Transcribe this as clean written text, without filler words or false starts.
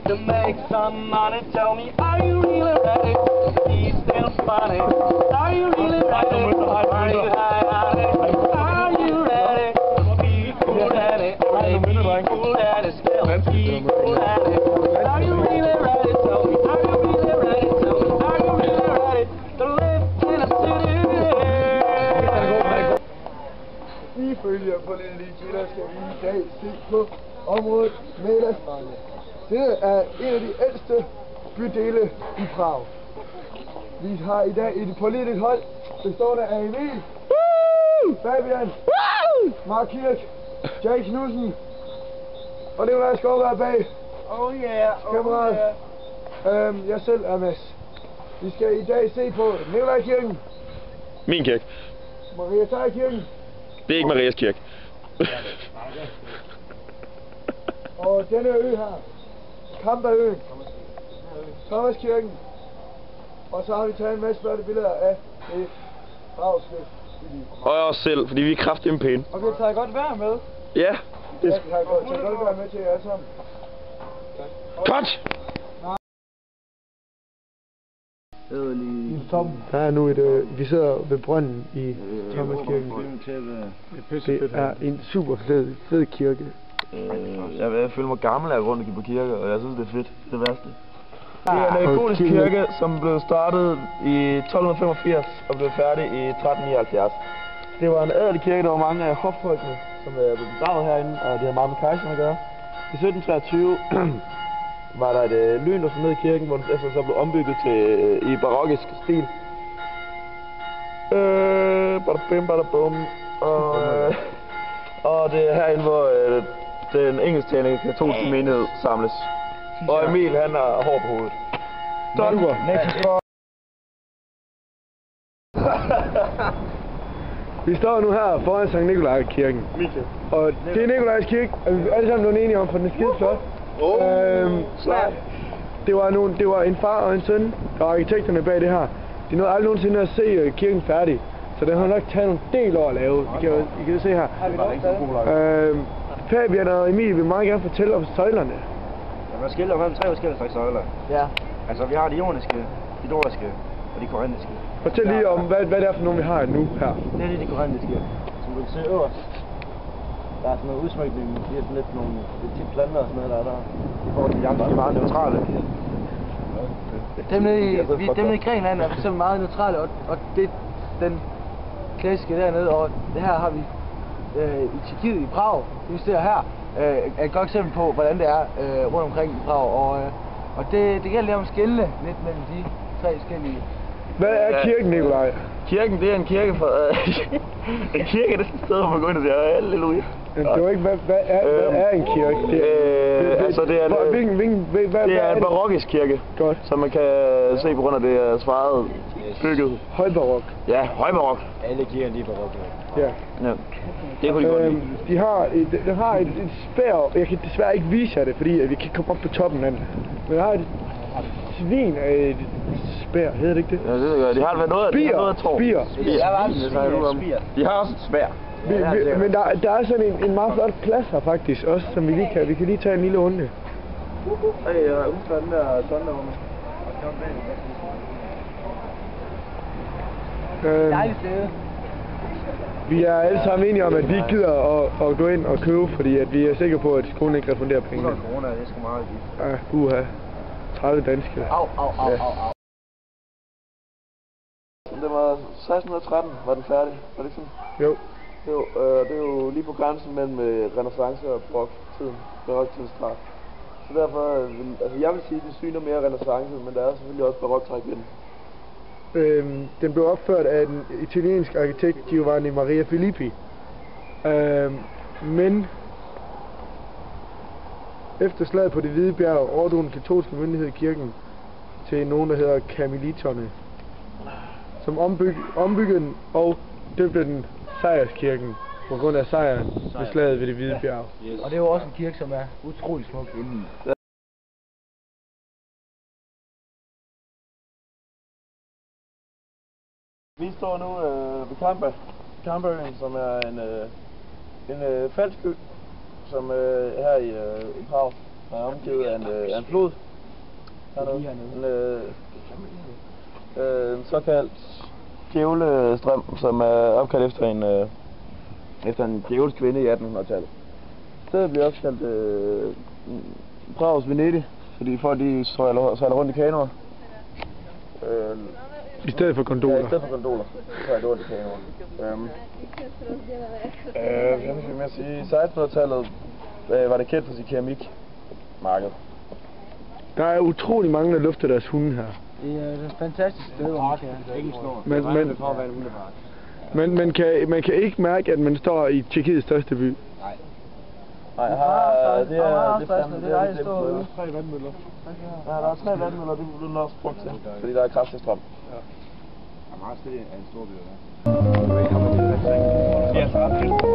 to make some money. Tell me, are you really ready? He's still funny. Are you really ready? Are you ready? Be cool at it. Be cool at it. Still be cool at it. Are you really ready? Tell me, are you really ready? Tell me, are you really ready to live in a city? Ifølge på Lille Ligitilla skal vi i dag se på området Mælerstrande. Det er en af de ældste bydele i Prag. Vi har i dag et pålideligt hold, bestående af Emil, Fabian, Mark Kirk, Jack Knudsen og Nikolaj Skovgaard bag. Oh yeah, Kammerat. Jeg selv er Mads. Vi skal i dag se på Nikolaj Kirken, Min kirke. Maria Theil Kirken Det er ikke Marias kirke. og denne ø her, Kamperøen, Thomas Kirken. Og så har vi taget en masse flotte billeder af det bragske liv. Og jeg også selv, fordi vi er kraftigt pæne. Og vi har taget godt vejr med. Ja. Det har godt vejr med til jer alle sammen. Cut! Der er nu vi sidder ved brønden i Thomas Kirken. Det er en super fed kirke. Jeg føler mig gammel af rundt og gik på kirke, og jeg synes det er fedt. Det er det værste. Det er en gotisk kirke, som blev startet i 1285 og blev færdig i 1379. Det var en adelig kirke, der var mange af hoffolkene, som blev begravet herinde, og det havde meget med kejserne at gøre. I 1723 var der et lyn, der stod ned i kirken, hvor den så blev ombygget til i barokisk stil. Badabim, badabum. Og det er herinde, hvor den engelsktalende katolske menighed samles. Og Emil, han har hår på hovedet. Super. Vi står nu her foran Sankt Nikolaj Kirken. Og det er Nikolajs kirke, og vi er alle sammen blevet enige om, for den er skide flot. Det var en far og en søn, der var arkitekterne bag det her. De nåede aldrig nogensinde at se kirken færdig, så den har nok taget nogle del år at lave. I kan se her. Fabian og Emil vil meget gerne fortælle om søjlerne. Man skiller mellem 3 forskellige slags søjler. Ja. Altså vi har de ioniske, de doriske og de korintiske. Fortæl lige om, hvad det er for nogle vi har nu her. Det er de korintiske. Som du kan se øverst. Der er sådan noget udsmykning, det er sådan lidt nogle tit planter og sådan noget der. Hvor de andre er meget neutrale. Dem nede i Grækenland er fx meget neutrale, og det den klassiske dernede, og det her har vi i Tjekkiet i Prag, det vi ser her, er et godt eksempel på, hvordan det er rundt omkring i Prag, og det gælder lige om at skelne lidt mellem de 3 forskellige. Hvad er kirken, Nikolaj? Kirken, det er en kirke for... en kirke, det er et sted, hvor man går ind og siger, halleluja. Det er jo ikke, hvad er en kirke? Det er en barokisk kirke, godt, som man kan se på grund af det er svaret bygget. Højbarok. Ja, højbarok. Alle kirker de er barokke. Ja. Det kunne de godt lide. De har et spær, jeg kan desværre ikke vise jer det, fordi vi kan ikke komme op på toppen af den. Men der har et svin af et spær, hedder det ikke det? Ja, det gør. De har været noget af tårn. Spir. De har også et spær. Men der er sådan en meget flot plads her faktisk også, som vi kan lige tage en lille runde. Hey, jeg husker den der sondervogn. Dejligt sted. Vi er alle sammen enige om, at vi ikke gider at gå ind og købe, fordi at vi er sikre på, at skolen ikke refunderer pengene. Corona, det er sgu meget dyrt. Ja, 30 danske. Au. Det var 1613, var den færdig, var det ikke sådan? Jo. Det er jo lige på grænsen mellem renæssance og baroktiden, baroktidens start. Så derfor, jeg vil sige, at det syner mere renæssance, men der er selvfølgelig også baroktræk i den. Den blev opført af den italienske arkitekt Giovanni Maria Filippi. Men efter slaget på Det Hvide Bjerg overdrog den katolske myndighed kirken til nogen, der hedder Karmeliterne, som ombyggede den og døbte den Sejrskirken på grund af sejren ved slaget ved Det Hvide Bjerg. Og det er jo også en kirke, som er utrolig smuk indeni. Vi står nu ved Kamperøen, som er en falsk ø, som her i Prag. og er omgivet af en flod. En såkaldt djævlestrøm, som er opkaldt efter en djævelsk kvinde i 1800-tallet. Stedet bliver også kaldt Prags Venedig, fordi folk de sejler rundt i kanoer. I stedet for gondoler? Ja, i stedet for gondoler. Så sejler rundt i kanoer. Jeg vil mere sige, i 1600-tallet var det kendt for sit keramikmarked. Der er utrolig mange, der lufter deres hunde her. Det er et fantastisk sted, hvor man kan... Ingen snor. Men man kan ikke mærke, at man står i Tjekkiets største by. Nej, det er fandme, det er lidt stort. 3 vandmøller. Ja, der er 3 vandmøller, det bliver du også brugt til, fordi der er kraftig strøm. Der er meget stille af en stor by, ja.